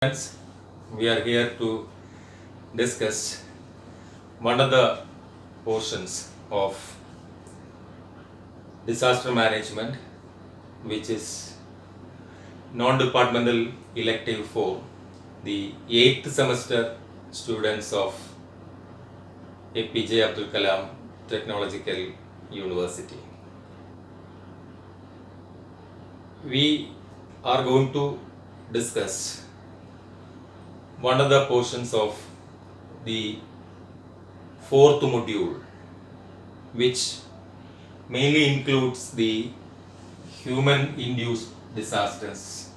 Friends, we are here to discuss one of the portions of disaster management, which is non-departmental elective for the 8th semester students of APJ Abdul Kalam Technological University. We are going to discuss one of the portions of the 4th module, which mainly includes the human induced disasters.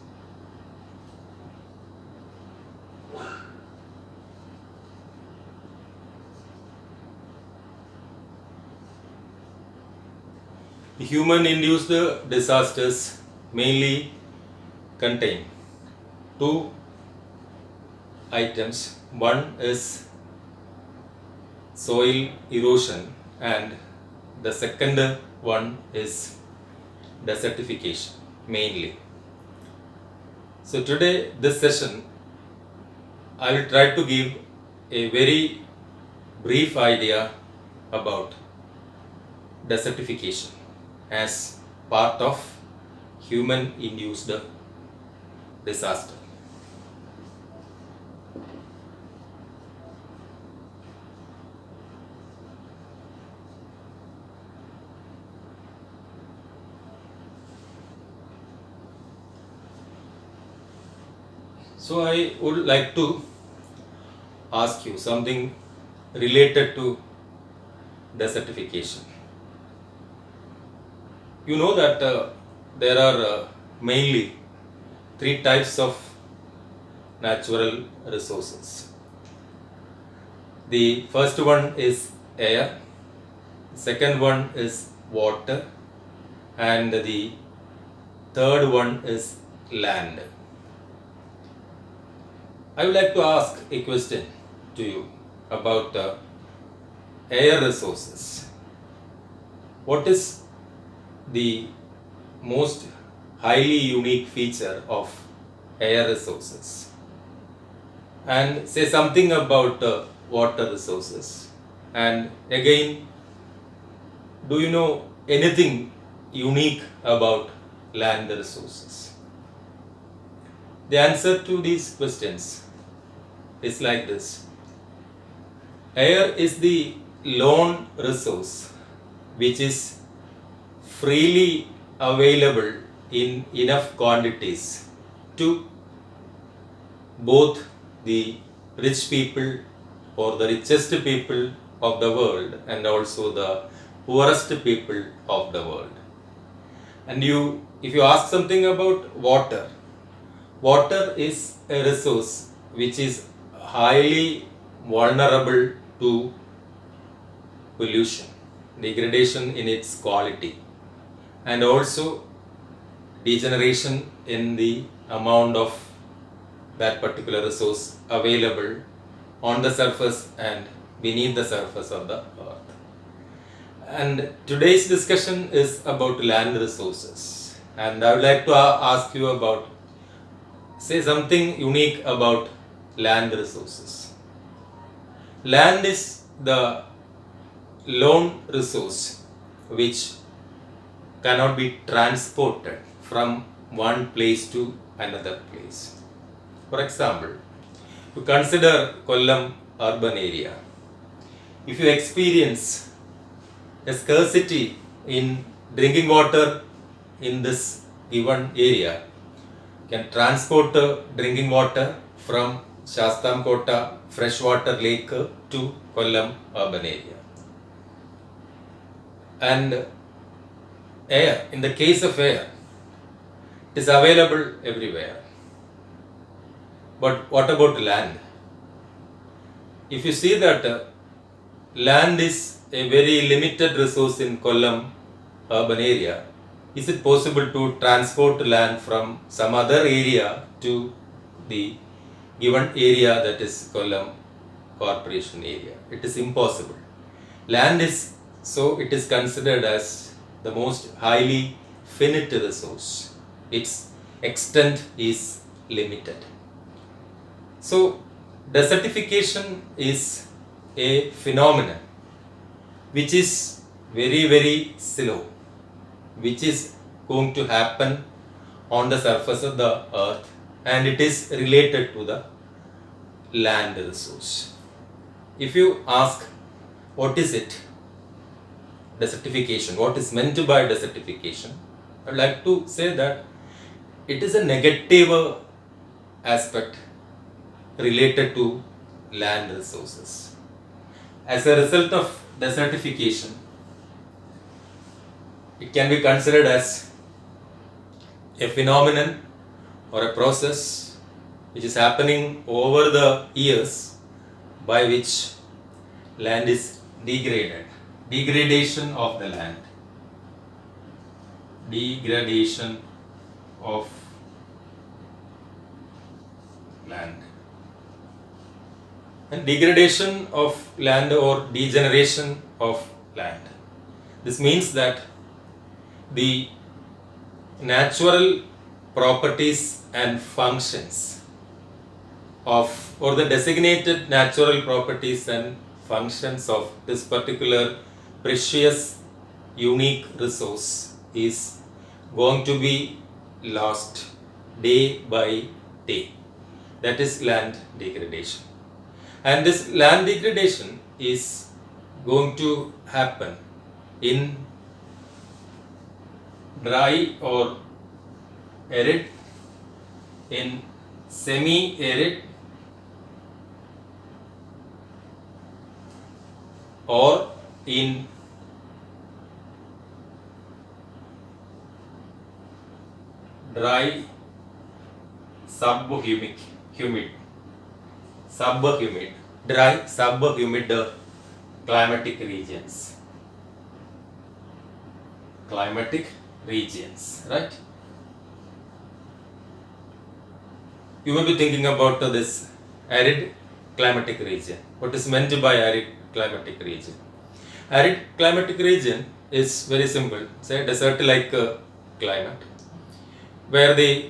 The human induced disasters mainly contain two items. One is soil erosion and the second one is desertification mainly. So today this session I will try to give a very brief idea about desertification as part of human induced disaster. So I would like to ask you something related to desertification. You know that there are mainly three types of natural resources. The first one is air, second one is water, and the third one is land. I would like to ask a question to you about air resources. What is the most highly unique feature of air resources? And say something about water resources. And again, do you know anything unique about land resources? The answer to these questions is like this. Air is the lone resource which is freely available in enough quantities to both the rich people or the richest people of the world and also the poorest people of the world. And if you ask something about water, water is a resource which is highly vulnerable to pollution, degradation in its quality, and also degeneration in the amount of that particular resource available on the surface and beneath the surface of the earth. And today's discussion is about land resources, and I would like to ask you about, say something unique about land resources. Land is the lone resource which cannot be transported from one place to another place. For example, you consider Kollam urban area. If you experience a scarcity in drinking water in this given area, you can transport drinking water from Shastamkota freshwater lake to Kollam urban area. And air, in the case of air, it is available everywhere. But what about land? If you see that land is a very limited resource in Kollam urban area, is it possible to transport land from some other area to the given area, that is Kollam corporation area? It is impossible. Land is, so it is considered as the most highly finite resource. Its extent is limited. So desertification is a phenomenon which is very slow, which is going to happen on the surface of the earth, and it is related to the land resource. If you ask what is it, desertification, what is meant by desertification, I would like to say that it is a negative aspect related to land resources. As a result of desertification, it can be considered as a phenomenon or a process which is happening over the years by which land is degraded. Degradation of the land. Degradation of land. And degradation of land or degeneration of land. This means that the natural properties and functions of, or the designated natural properties and functions of this particular precious, unique resource is going to be lost day by day. That is land degradation. And this land degradation is going to happen in dry or arid, in semi-arid, or in dry subhumid, dry subhumid climatic regions. Climatic regions, right? You may be thinking about this arid climatic region. What is meant by arid climatic region? Arid climatic region is very simple. Say desert-like climate, where the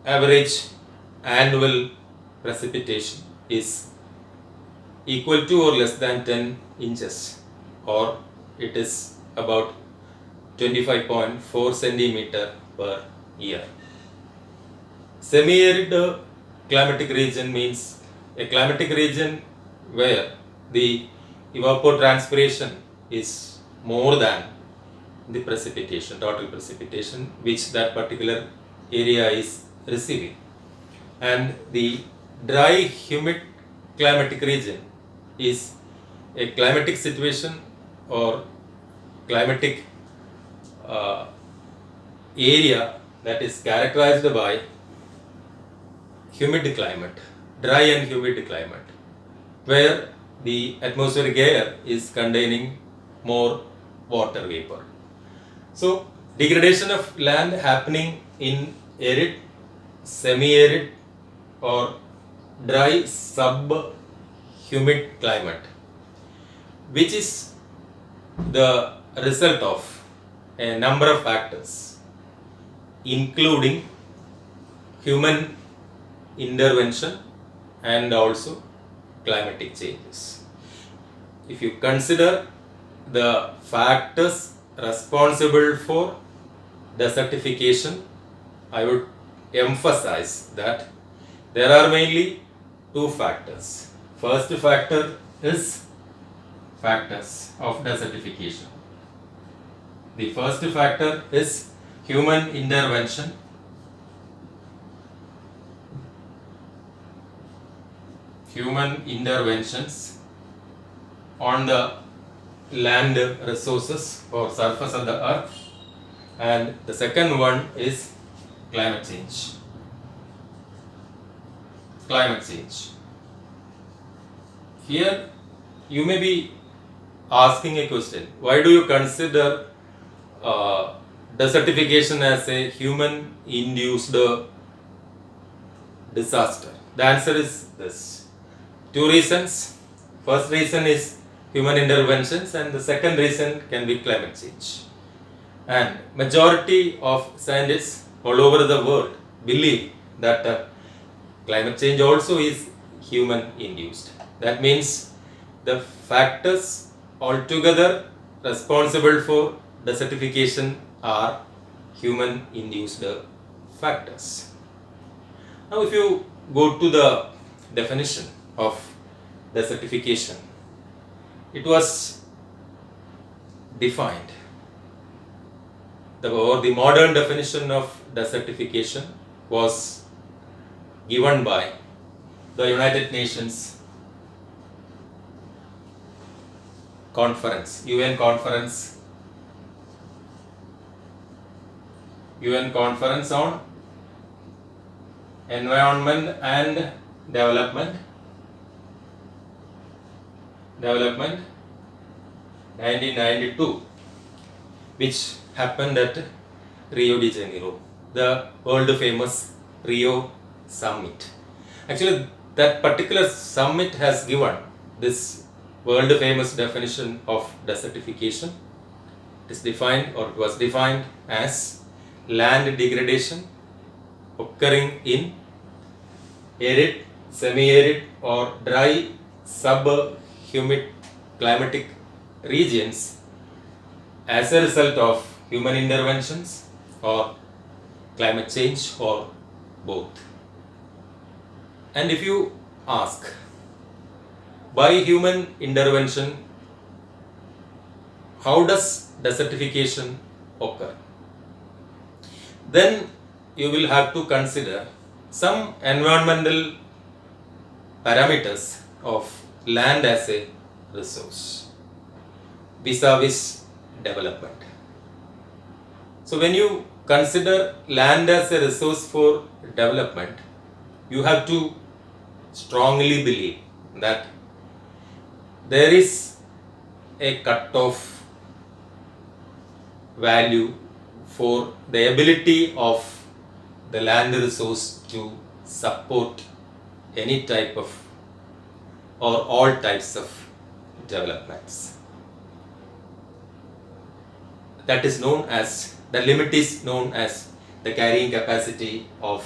average annual precipitation is equal to or less than 10 inches, or it is about 25.4 centimeter per year. Semi-arid climatic region means a climatic region where the evapotranspiration is more than the precipitation, total precipitation which that particular area is receiving. And the dry humid climatic region is a climatic situation or climatic area that is characterized by humid climate, dry and humid climate, where the atmospheric air is containing more water vapor. So degradation of land happening in arid, semi-arid or dry sub-humid climate, which is the result of a number of factors, including human intervention and also climatic changes. If you consider the factors responsible for desertification, I would emphasize that there are mainly two factors. First factor is factors of desertification. The first factor is human intervention. Human interventions on the land resources or surface of the earth, and the second one is climate change. Climate change. Here you may be asking a question: why do you consider desertification as a human induced disaster? The answer is this: two reasons. First reason is human interventions, and the second reason can be climate change. And majority of scientists all over the world believe that climate change also is human induced. That means the factors altogether responsible for desertification are human induced factors. Now if you go to the definition of desertification, it was defined. The modern definition of desertification was given by the United Nations conference, UN conference on environment and development 1992, which happened at Rio de Janeiro, the world famous Rio summit. Actually, that particular summit has given this world famous definition of desertification. It is defined, or it was defined, as land degradation occurring in arid, semi-arid or dry subhumid climatic regions as a result of human interventions or climate change or both. And if you ask, by human intervention, how does desertification occur? Then you will have to consider some environmental parameters of land as a resource vis-a-vis development. So when you consider land as a resource for development, you have to strongly believe that there is a cut-off value for the ability of the land resource to support any type of or all types of developments. That is known as, the limit is known as the carrying capacity of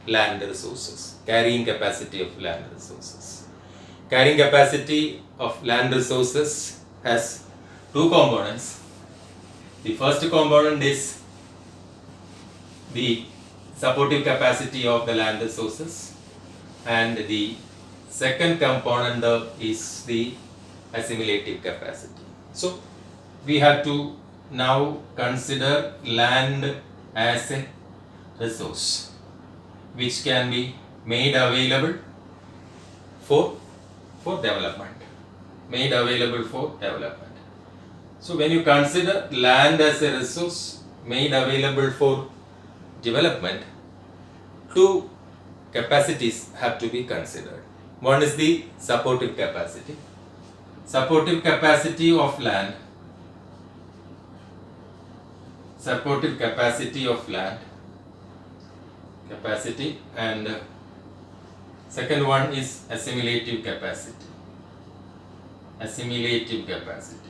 land resources. Carrying capacity of land resources. Carrying capacity of land resources has two components. The first component is the supportive capacity of the land resources, and the second component is the assimilative capacity. So we have to now consider land as a resource which can be made available for development. Made available for development. So when you consider land as a resource made available for development, two capacities have to be considered. One is the supportive capacity. Supportive capacity of land. Supportive capacity of land. Capacity, and second one is assimilative capacity. Assimilative capacity.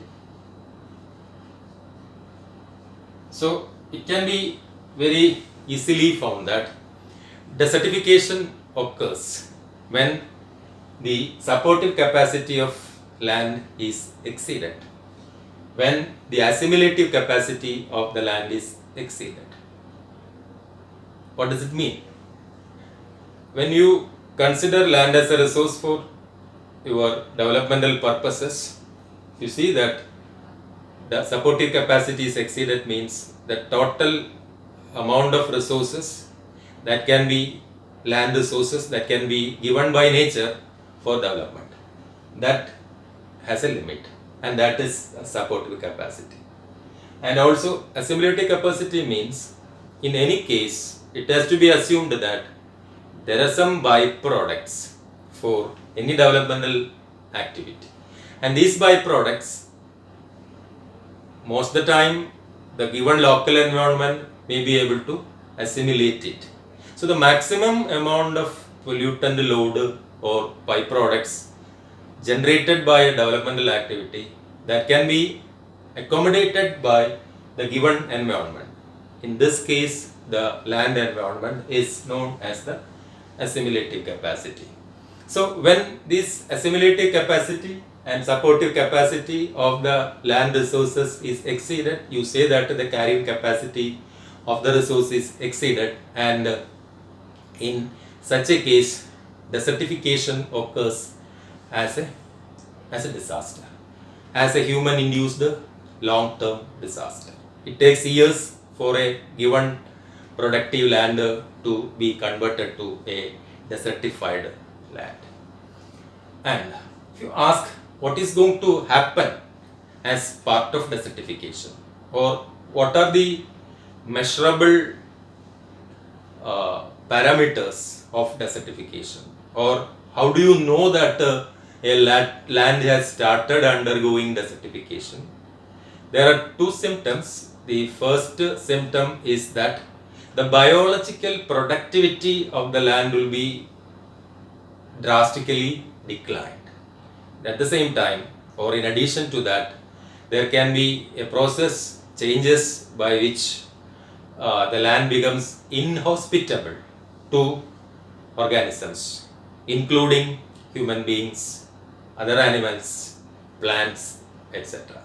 So it can be very easily found that desertification occurs when the supportive capacity of land is exceeded, when the assimilative capacity of the land is exceeded. What does it mean? When you consider land as a resource for your developmental purposes, you see that the supportive capacity is exceeded means the total amount of resources that can be land resources that can be given by nature for development. That has a limit, and that is supportive capacity. And also assimilative capacity means, in any case, it has to be assumed that there are some byproducts for any developmental activity, and these byproducts, most of the time, the given local environment may be able to assimilate it. So the maximum amount of pollutant load or byproducts generated by a developmental activity that can be accommodated by the given environment. In this case, the land environment is known as the assimilative capacity. So when this assimilative capacity and supportive capacity of the land resources is exceeded, you say that the carrying capacity of the resource is exceeded, and in such a case desertification occurs as a disaster, as a human induced long term disaster. It takes years for a given productive land to be converted to a desertified land. And if you ask what is going to happen as part of desertification, or what are the measurable parameters of desertification, or how do you know that a land has started undergoing desertification? There are two symptoms. The first symptom is that the biological productivity of the land will be drastically declined. At the same time, or in addition to that, there can be a process changes by which the land becomes inhospitable to organisms, including human beings, other animals, plants, etc.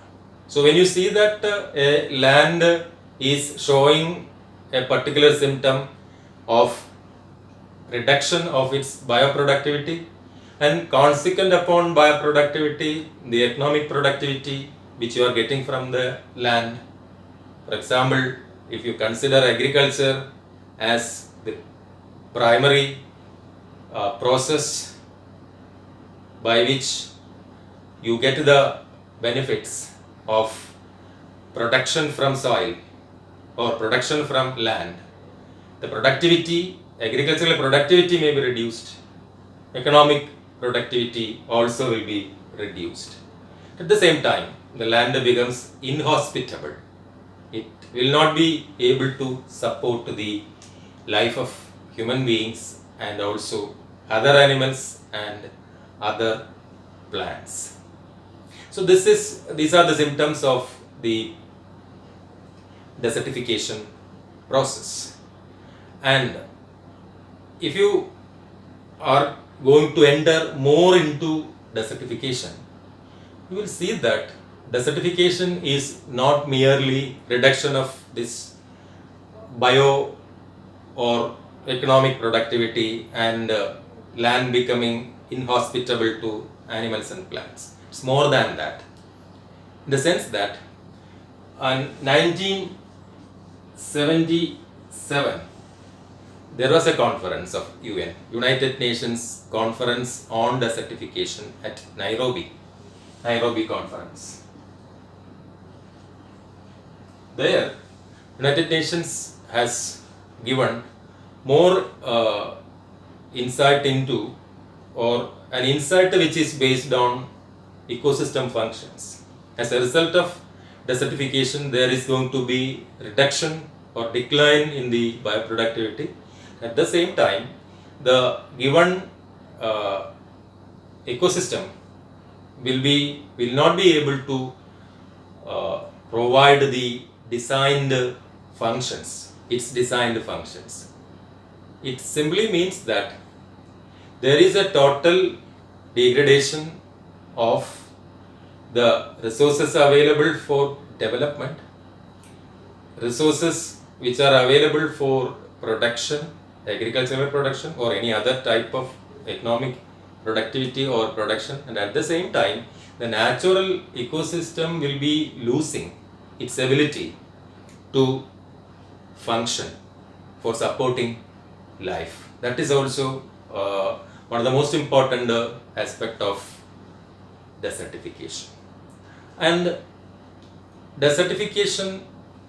So when you see that a land is showing a particular symptom of reduction of its bioproductivity, and consequent upon bioproductivity, the economic productivity which you are getting from the land. For example, if you consider agriculture as the primary process by which you get the benefits of production from soil or production from land, the productivity, agricultural productivity may be reduced, economic productivity also will be reduced. At the same time, the land becomes inhospitable. It will not be able to support the life of human beings and also other animals and other plants. So these are the symptoms of the desertification process. And if you are going to enter more into desertification, you will see that desertification is not merely reduction of this bio or economic productivity and land becoming inhospitable to animals and plants. It's more than that, in the sense that in 1977 there was a conference of United Nations Conference on Desertification at Nairobi Conference. There, United Nations has given more insight into, or an insight which is based on ecosystem functions. As a result of desertification, there is going to be reduction or decline in the bioproductivity. At the same time, the given ecosystem will not be able to provide the designed functions, its designed functions. It simply means that there is a total degradation of the resources available for development, resources which are available for production, agricultural production or any other type of economic productivity or production, and at the same time the natural ecosystem will be losing its ability to function for supporting life. That is also one of the most important aspect of desertification. And desertification,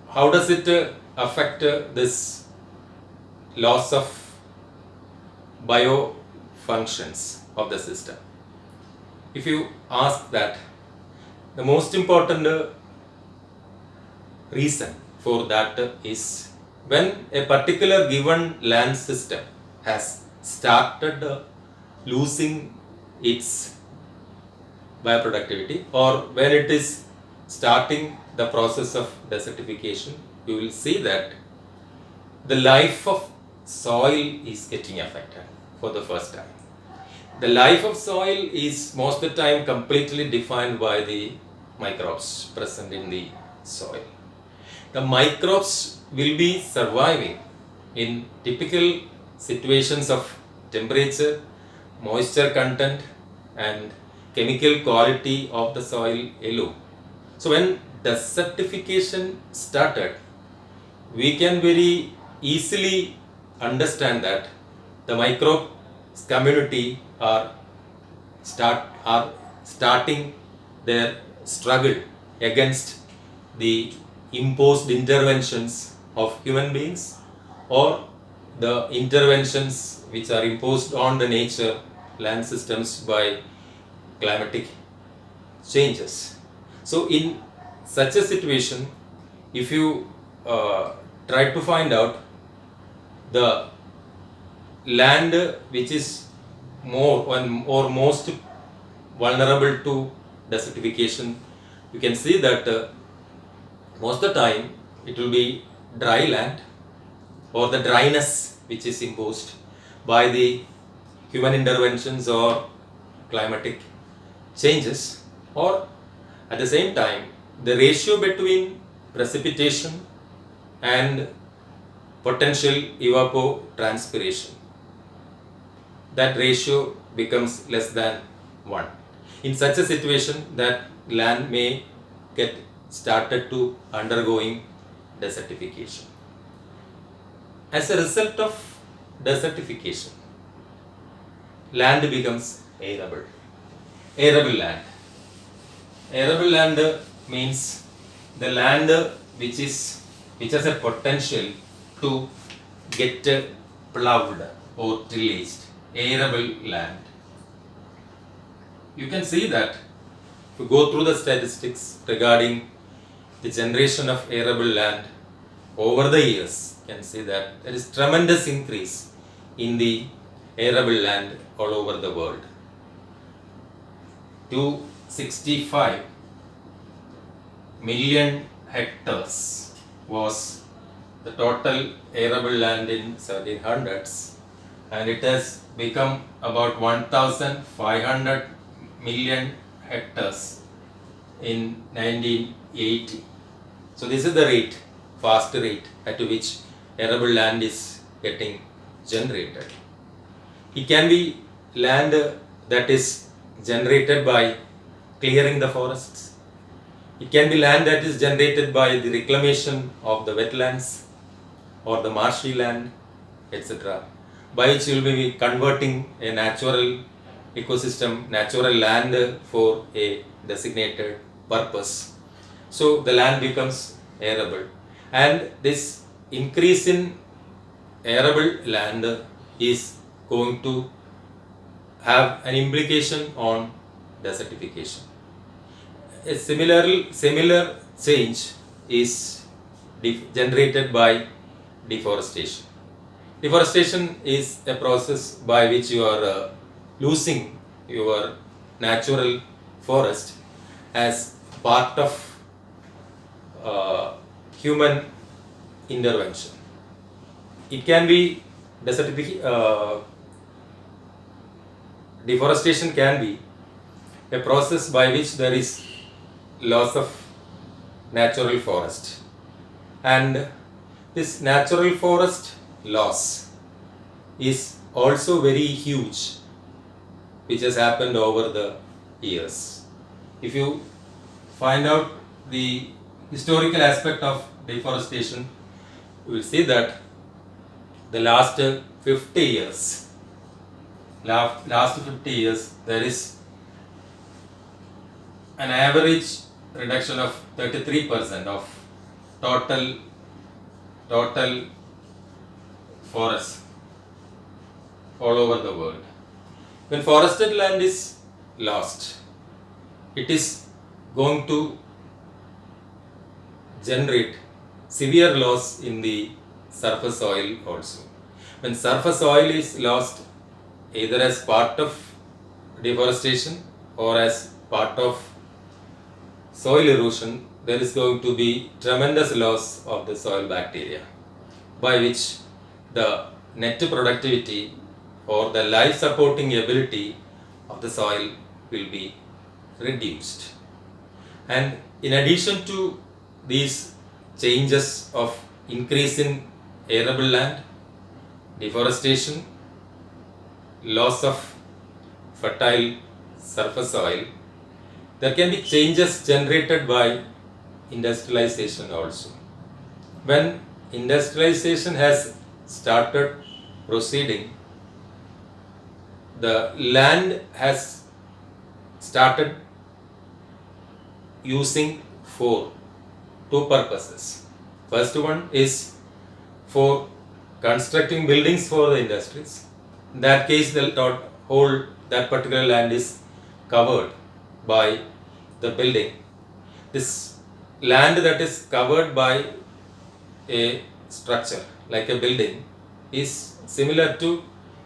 how does it affect this loss of biofunctions of the system? If you ask that, the most important reason for that is when a particular given land system has started losing its bioproductivity, or when it is starting the process of desertification, you will see that the life of soil is getting affected. for the first time. The life of soil is most of the time completely defined by the microbes present in the soil. The microbes will be surviving in typical situations of temperature, moisture content, and chemical quality of the soil alone. So when desertification started, we can very easily understand that the microbe community are starting their struggle against the imposed interventions of human beings or the interventions which are imposed on the nature land systems by climatic changes. So in such a situation, if you try to find out the land which is more or most vulnerable to desertification, you can see that most of the time it will be dry land or the dryness which is imposed by the human interventions or climatic changes, or at the same time the ratio between precipitation and potential evapotranspiration, that ratio becomes less than 1. In such a situation, that land may get started to undergoing desertification. As a result of desertification, land becomes arable. Arable land. Arable land means the land which has a potential to get plowed or tillaged. Arable land. You can see that if you go through the statistics regarding the generation of arable land over the years, you can see that there is tremendous increase in the arable land all over the world. 265 million hectares was the total arable land in 1700s, and it has become about 1500 million hectares in 1980. So this is the rate, fast rate at which arable land is getting generated. It can be land that is generated by clearing the forests. It can be land that is generated by the reclamation of the wetlands or the marshy land, etc., by which you will be converting a natural ecosystem, natural land for a designated purpose. So the land becomes arable, and this increase in arable land is going to have an implication on desertification. A similar change is generated by deforestation. Deforestation is a process by which you are losing your natural forest as part of human intervention. It can be deforestation can be a process by which there is loss of natural forest, and this natural forest loss is also very huge, which has happened over the years. If you find out the historical aspect of deforestation, you will see that the last 50 years, there is an average reduction of 33% of total forest all over the world. When forested land is lost, it is going to generate severe loss in the surface soil also. When surface soil is lost, either as part of deforestation or as part of soil erosion, there is going to be tremendous loss of the soil bacteria, by which the net productivity or the life supporting ability of the soil will be reduced. And in addition to these changes of increase in arable land, deforestation, loss of fertile surface soil, there can be changes generated by industrialization also. When industrialization has started proceeding, the land has started using for two purposes. First one is for constructing buildings for the industries. In that case, the whole that particular land is covered by the building. This land that is covered by a structure like a building is similar to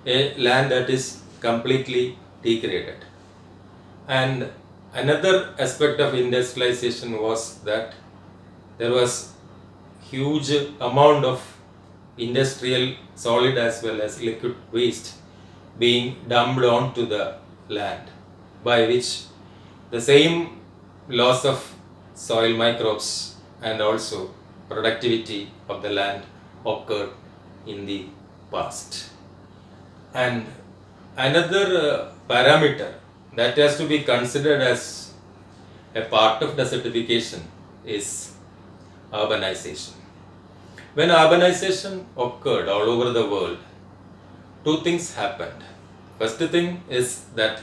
a land that is completely degraded. And another aspect of industrialization was that there was huge amount of industrial solid as well as liquid waste being dumped onto the land, by which the same loss of soil microbes and also productivity of the land occurred in the past. And another parameter that has to be considered as a part of desertification is urbanization. When urbanization occurred all over the world, two things happened. First thing is that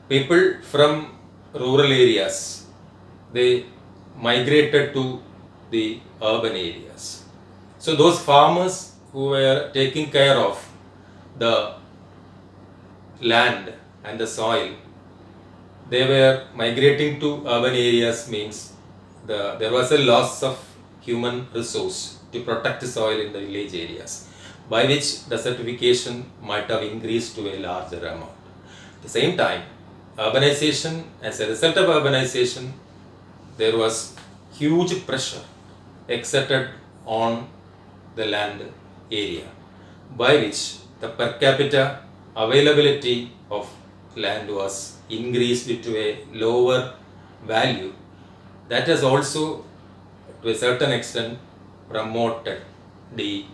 people from rural areas, they migrated to the urban areas. So those farmers who were taking care of the land and the soil, they were migrating to urban areas, means there was a loss of human resource to protect the soil in the village areas, by which desertification might have increased to a larger amount. At the same time, urbanization, as a result of urbanization, there was huge pressure exerted on the land area, by which the per capita availability of land was increased to a lower value. That has also, to a certain extent, promoted the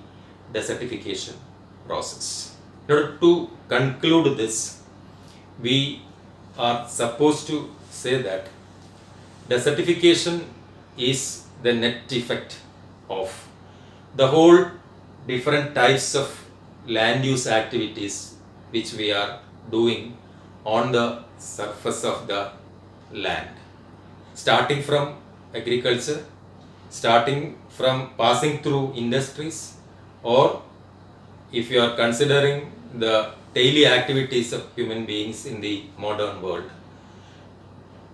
desertification process. In order to conclude this, we are supposed to say that desertification is the net effect of the whole different types of land use activities which we are doing on the surface of the land, starting from agriculture, starting from passing through industries, or if you are considering the daily activities of human beings in the modern world.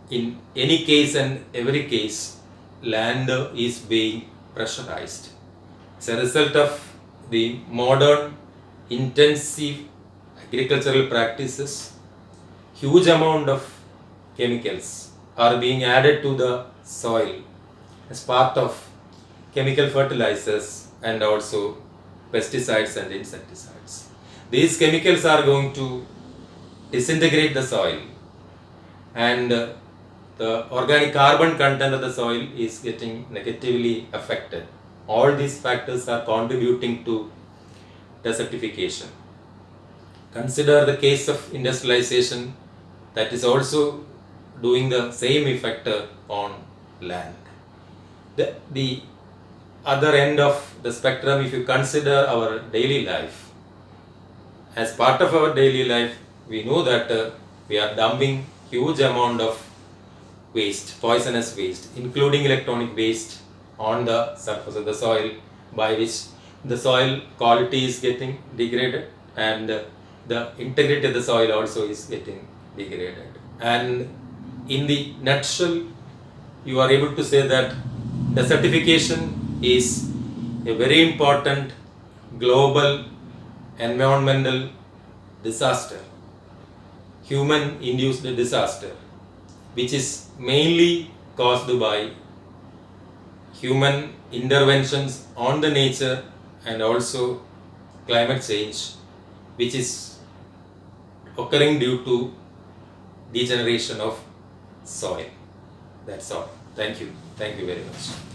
In any case and every case, land is being pressurized. As a result of the modern intensive agricultural practices, huge amount of chemicals are being added to the soil as part of chemical fertilizers and also pesticides and insecticides. These chemicals are going to disintegrate the soil, and the organic carbon content of the soil is getting negatively affected. All these factors are contributing to desertification. Consider the case of industrialization, that is also doing the same effect on land. The other end of the spectrum, if you consider our daily life, as part of our daily life, we know that we are dumping huge amount of waste, poisonous waste, including electronic waste, on the surface of the soil, by which the soil quality is getting degraded and the integrity of the soil also is getting degraded. And in the nutshell, you are able to say that desertification is a very important global environmental disaster, human induced disaster, which is mainly caused by human interventions on the nature and also climate change, which is occurring due to degeneration of soil. That's all. Thank you very much.